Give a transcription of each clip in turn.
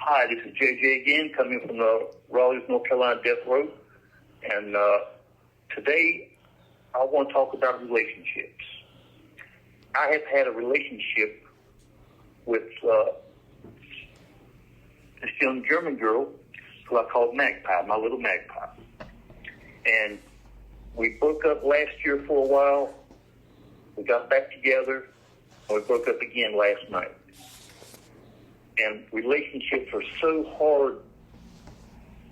Hi, this is JJ again, coming from the Raleigh, North Carolina death row. And today, I want to talk about relationships. I have had a relationship with this young German girl who I called Magpie, my little Magpie. And we broke up last year for a while. We got back together, and we broke up again last night. And relationships are so hard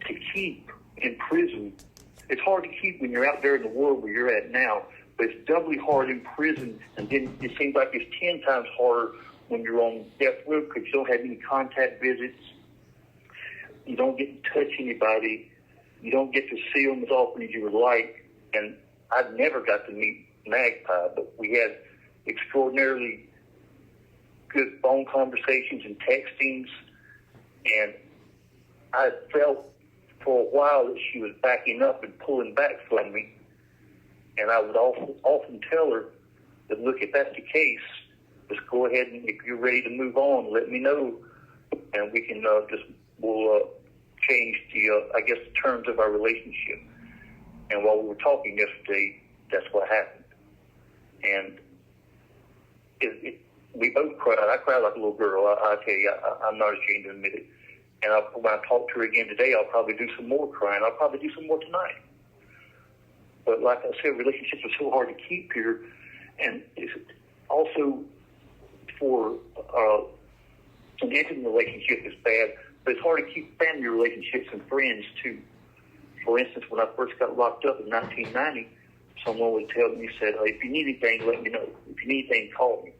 to keep in prison. It's hard to keep when you're out there in the world where you're at now, but it's doubly hard in prison, and then it seems like it's 10 times harder when you're on death row because you don't have any contact visits. You don't get to touch anybody. You don't get to see them as often as you would like. And I never got to meet Magpie, but we had extraordinarily good phone conversations and textings, and I felt for a while that she was backing up and pulling back from me, and I would often tell her that, look, if that's the case, just go ahead and if you're ready to move on, let me know, and we can we'll change the terms of our relationship. And while we were talking yesterday, that's what happened, and we both cried. I cried like a little girl. I tell you, I'm not ashamed to admit it. And when I talk to her again today, I'll probably do some more crying. I'll probably do some more tonight. But like I said, relationships are so hard to keep here. And it's also for an intimate relationship is bad, but it's hard to keep family relationships and friends too. For instance, when I first got locked up in 1990, someone would tell me, said, if you need anything, let me know. If you need anything, call me.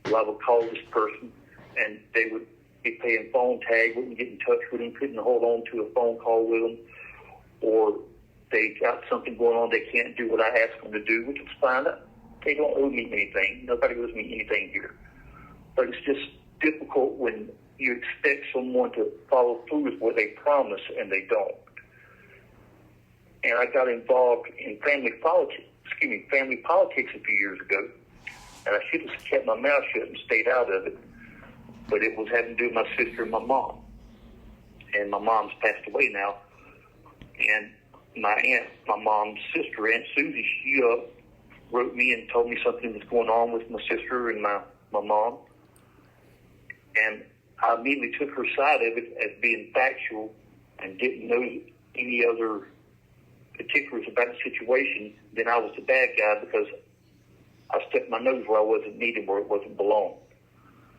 Well, I would call this person, and they would be paying phone tag, wouldn't get in touch with them, couldn't hold on to a phone call with them, or they got something going on they can't do what I asked them to do, which is fine. They don't owe me anything. Nobody owes me anything here. But it's just difficult when you expect someone to follow through with what they promise and they don't. And I got involved in family politics a few years ago. And I should have kept my mouth shut and stayed out of it. But it was having to do with my sister and my mom. And my mom's passed away now. And my aunt, my mom's sister, Aunt Susie, she wrote me and told me something was going on with my sister and my mom. And I immediately took her side of it as being factual and didn't know any other particulars about the situation. Then I was the bad guy because I stuck my nose where I wasn't needed, where it wasn't belong.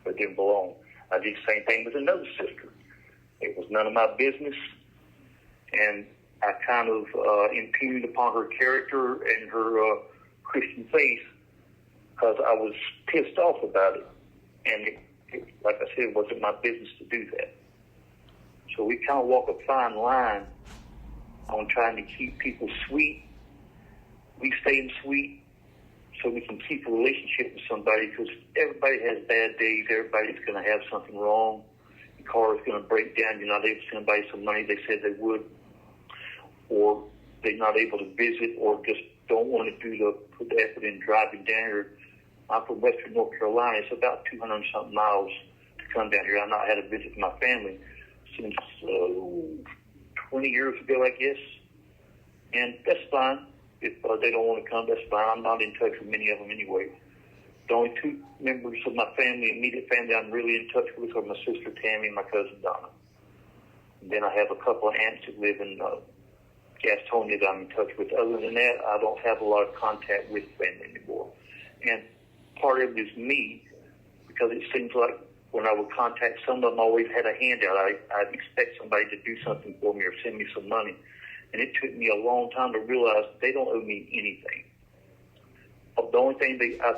It didn't belong. I did the same thing with another sister. It was none of my business, and I kind of impugned upon her character and her Christian faith because I was pissed off about it. And it, like I said, it wasn't my business to do that. So we kind of walk a fine line on trying to keep people sweet. We stay sweet so we can keep a relationship with somebody, because everybody has bad days. Everybody's going to have something wrong. The car is going to break down. You're not able to send somebody some money they said they would, or they're not able to visit, or just don't want to put the effort in driving down here. I'm from Western North Carolina. It's about 200-something miles to come down here. I've not had a visit with my family since 20 years ago, I guess. And that's fine. If they don't want to come, that's fine. I'm not in touch with many of them anyway. The only two members of my family, immediate family, I'm really in touch with are my sister Tammy and my cousin Donna. And then I have a couple of aunts that live in Gastonia that I'm in touch with. Other than that, I don't have a lot of contact with family anymore. And part of it is me, because it seems like when I would contact some of them, I always had a handout. I'd expect somebody to do something for me or send me some money. And it took me a long time to realize they don't owe me anything. The only thing I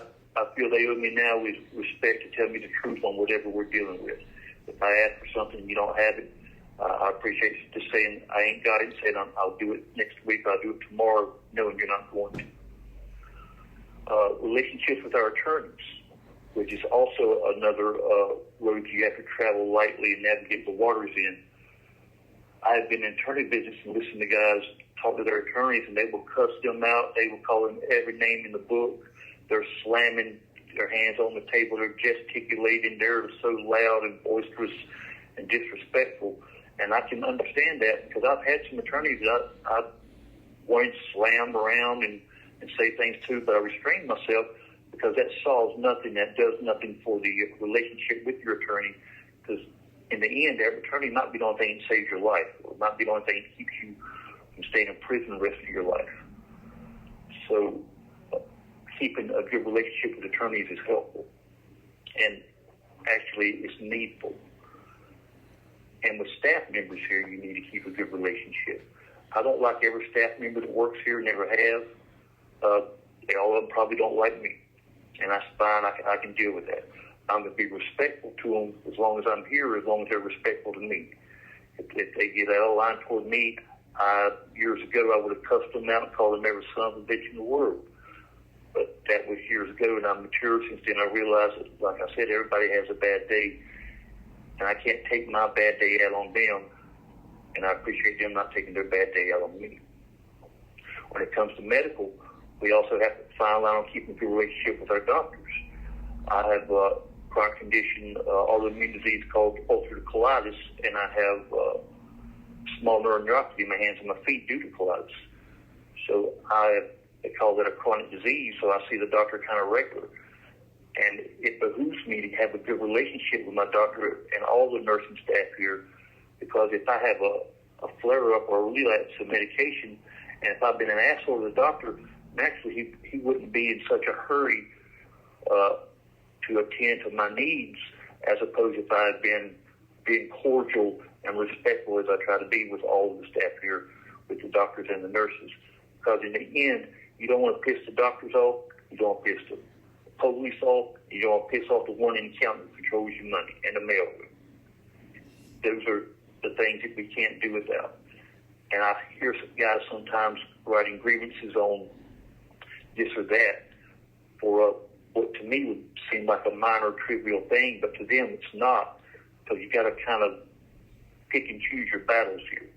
feel they owe me now is respect, to tell me the truth on whatever we're dealing with. If I ask for something and you don't have it, I appreciate you just saying, I ain't got it, saying I'll do it next week, I'll do it tomorrow, knowing you're not going to. Relationships with our attorneys, which is also another road you have to travel lightly and navigate the waters in. I've been in attorney visits and listened to guys talk to their attorneys, and they will cuss them out. They will call them every name in the book. They're slamming their hands on the table. They're gesticulating. They're so loud and boisterous. and disrespectful. And I can understand that because I've had some attorneys that I wanted to slam around and say things to, but I restrained myself because that solves nothing. That does nothing for the relationship with your attorney, because in the end, that attorney might be the only thing that saves your life, or might be the only thing that keeps you from staying in prison the rest of your life. So keeping a good relationship with attorneys is helpful, and actually it's needful. And with staff members here, you need to keep a good relationship. I don't like every staff member that works here, never have. All of them probably don't like me, and that's fine. I can deal with that. I'm going to be respectful to them as long as I'm here, as long as they're respectful to me. If they get out of line toward me, years ago I would have cussed them out and called them every son of a bitch in the world. But that was years ago, and I'm mature since then. I realized that, like I said, everybody has a bad day, and I can't take my bad day out on them, and I appreciate them not taking their bad day out on me. When it comes to medical, we also have to fine line on keeping a good relationship with our doctors. I have a chronic condition, autoimmune disease called ulcerative colitis, and I have small neuropathy in my hands and my feet due to colitis. So they call that a chronic disease, so I see the doctor kind of regular. And it behooves me to have a good relationship with my doctor and all the nursing staff here, because if I have a flare-up or a relapse of medication, and if I've been an asshole to the doctor, naturally he wouldn't be in such a hurry to attend to my needs, as opposed if I had been being cordial and respectful as I try to be with all of the staff here, with the doctors and the nurses. Because in the end, you don't want to piss the doctors off, you don't want to piss the police off, you don't want to piss off the one in the county that controls your money and the mailroom. Those are the things that we can't do without. And I hear some guys sometimes writing grievances on this or that for what to me would seem like a minor, trivial thing, but to them it's not, because you got to kind of pick and choose your battles here.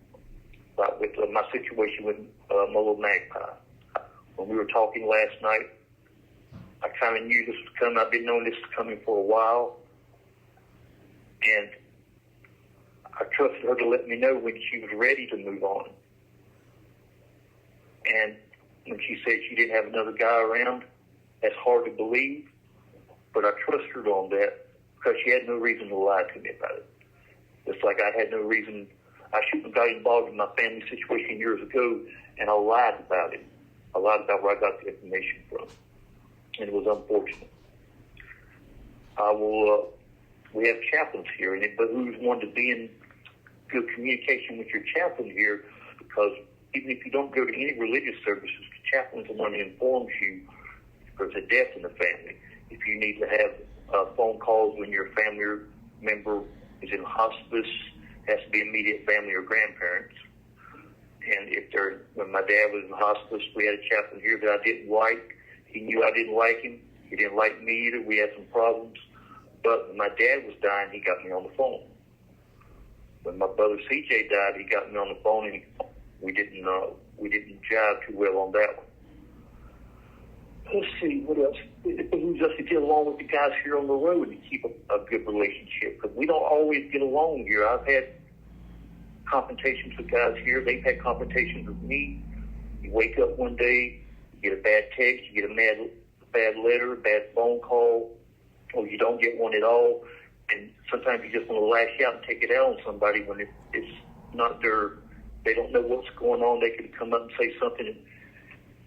Like with my situation with my little magpie. When we were talking last night, I kind of knew this was coming. I've been knowing this was coming for a while, and I trusted her to let me know when she was ready to move on. And when she said she didn't have another guy around, that's hard to believe, but I trust her on that because she had no reason to lie to me about it. Just like I had no reason. I shouldn't have got involved in my family situation years ago, and I lied about it. I lied about where I got the information from, and it was unfortunate. We have chaplains here, and it behooves one to be in good communication with your chaplain here, because even if you don't go to any religious services, the chaplain's the one that informs you if there's a death in the family. If you need to have phone calls when your family member is in hospice, has to be immediate family or grandparents. And when my dad was in hospice, we had a chaplain here that I didn't like. He knew I didn't like him. He didn't like me either. We had some problems. But when my dad was dying, he got me on the phone. When my brother CJ died, he got me on the phone, and we didn't jive too well on that one. Let's see, what else? It behooves us to get along with the guys here on the road and keep a good relationship, because we don't always get along here. I've had confrontations with guys here. They've had confrontations with me. You wake up one day, you get a bad text, you get a bad letter, a bad phone call, or you don't get one at all. And sometimes you just want to lash out and take it out on somebody when it's not they don't know what's going on. They could come up and say something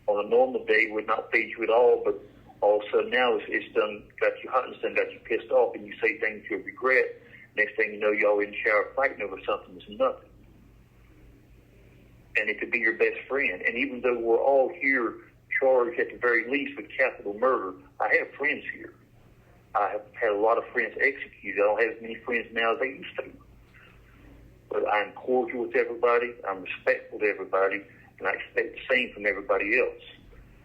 on a normal day would not phase you at all, but all of a sudden now it's got you hot and it's got you pissed off, and you say things you'll regret. Next thing you know, y'all in the shower fighting over something that's nothing. And it could be your best friend. And even though we're all here charged at the very least with capital murder, I have friends here. I have had a lot of friends executed. I don't have as many friends now as I used to. But I'm cordial with everybody. I'm respectful to everybody. And I expect the same from everybody else.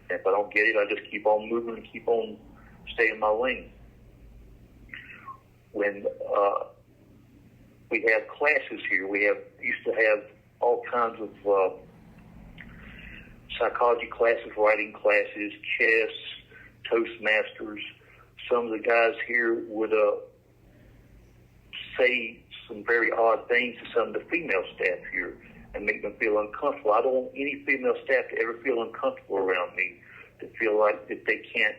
And if I don't get it, I just keep on moving and keep on staying in my lane. When we have classes here, we used to have all kinds of psychology classes, writing classes, chess, Toastmasters. Some of the guys here would say some very lot of things to some of the female staff here and make them feel uncomfortable. I don't want any female staff to ever feel uncomfortable around me, to feel like that they can't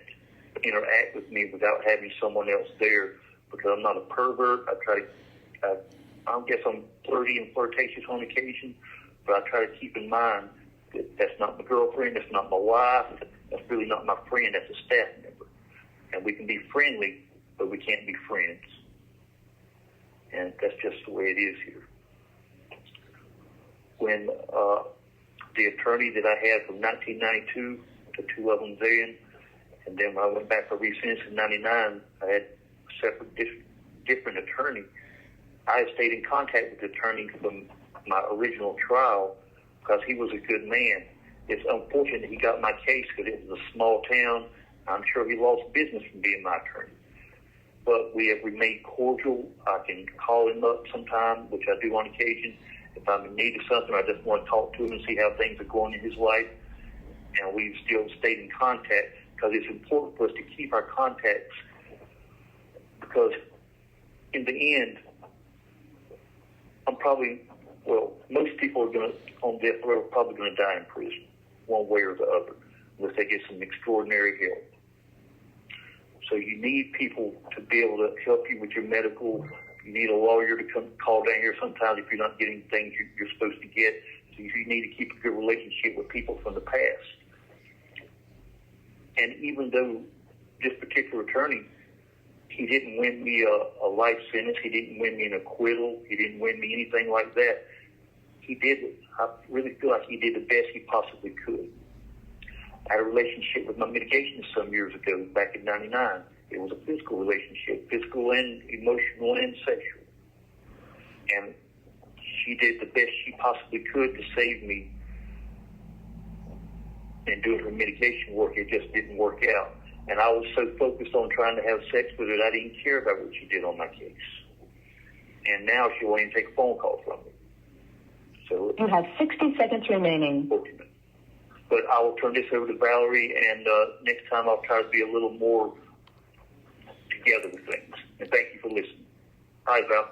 interact with me without having someone else there, because I'm not a pervert. I guess I'm flirty and flirtatious on occasion, but I try to keep in mind that that's not my girlfriend, that's not my wife, that's really not my friend, that's a staff member. And we can be friendly, but we can't be friends. And that's just the way it is here. When the attorney that I had from 1992 to 2 of them then, and then when I went back for resentencing in 99, I had a separate, different attorney. I had stayed in contact with the attorney from my original trial because he was a good man. It's unfortunate that he got my case because it was a small town. I'm sure he lost business from being my attorney. But we have remained cordial. I can call him up sometime, which I do on occasion. If I'm in need of something, I just want to talk to him and see how things are going in his life. And we've still stayed in contact because it's important for us to keep our contacts, because in the end, most people are on death row are probably going to die in prison, one way or the other, unless they get some extraordinary help. So you need people to be able to help you with your medical. You need a lawyer to come call down here sometimes if you're not getting things you're supposed to get. So you need to keep a good relationship with people from the past. And even though this particular attorney, he didn't win me a life sentence, he didn't win me an acquittal, he didn't win me anything like that, I really feel like he did the best he possibly could. I had a relationship with my mitigation some years ago, back in 99. It was a physical relationship, physical and emotional and sexual. And she did the best she possibly could to save me. And doing her mitigation work, it just didn't work out. And I was so focused on trying to have sex with her that I didn't care about what she did on my case. And now she won't even take a phone call from me. So you have 60 seconds remaining. But I will turn this over to Valerie, and next time I'll try to be a little more together with things. And thank you for listening. All right, Val.